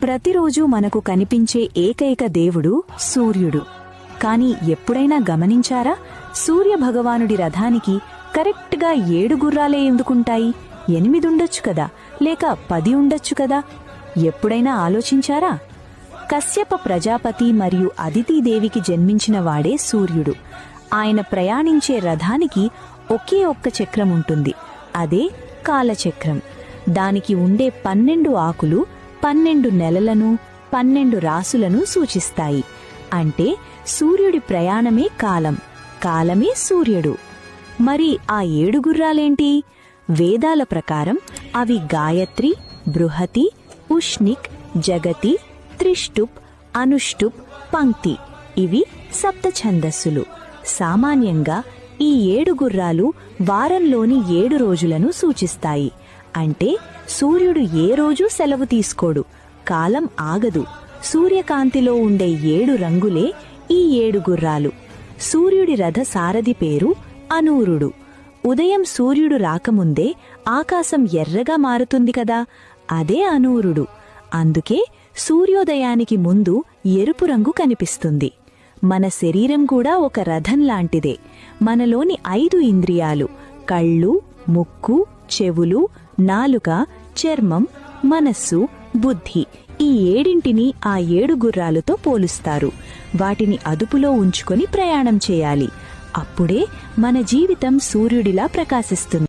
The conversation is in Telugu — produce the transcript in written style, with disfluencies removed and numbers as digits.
ప్రతిరోజు మనకు కనిపించే ఏకైక దేవుడు సూర్యుడు. కాని ఎప్పుడైనా గమనించారా, సూర్య భగవానుడి రథానికి కరెక్ట్గా 7 గుర్రాలే ఎందుకుంటాయి? 8 ఉండొచ్చు కదా, లేక 10 ఉండొచ్చు కదా? ఎప్పుడైనా ఆలోచించారా? కశ్యప ప్రజాపతి మరియు అదితీదేవికి జన్మించిన వాడే సూర్యుడు. ఆయన ప్రయాణించే రథానికి ఒకే ఒక్క చక్రం ఉంటుంది, అదే కాలచక్రం. దానికి ఉండే 12 ఆకులు 12 నెలలను 12 రాసులను సూచిస్తాయి. అంటే సూర్యుడి ప్రయాణమే కాలం, కాలమే సూర్యుడు. మరి ఆ 7 గుర్రాలేంటి? వేదాల ప్రకారం అవి గాయత్రి, బృహతి, ఉష్ణిక్, జగతి, త్రిష్టుప్, అనుష్టుప్, పంక్తి. ఇవి సప్త ఛందస్సులు. సామాన్యంగా ఈ 7 గుర్రాలు వారంలోని 7 రోజులను సూచిస్తాయి. అంటే సూర్యుడు ఏ రోజూ సెలవు తీసుకోడు, కాలం ఆగదు. సూర్యకాంతిలో ఉండే 7 రంగులే ఈ 7 గుర్రాలు. సూర్యుడి రథ సారథి పేరు అనూరుడు. ఉదయం సూర్యుడు రాకముందే ఆకాశం ఎర్రగా మారుతుంది కదా, అదే అనూరుడు. అందుకే సూర్యోదయానికి ముందు ఎరుపు రంగు కనిపిస్తుంది. మన శరీరం కూడా ఒక రథం లాంటిదే. మనలోని 5 ఇంద్రియాలు కళ్ళు, ముక్కు, చెవులు, నాలుక, చర్మం, మనస్సు, బుద్ధి, ఈ 7ంటిని ఆ 7 గుర్రాలతో పోలుస్తారు. వాటిని అదుపులో ఉంచుకొని ప్రయాణం చేయాలి. అప్పుడే మన జీవితం సూర్యుడిలా ప్రకాశిస్తుంది.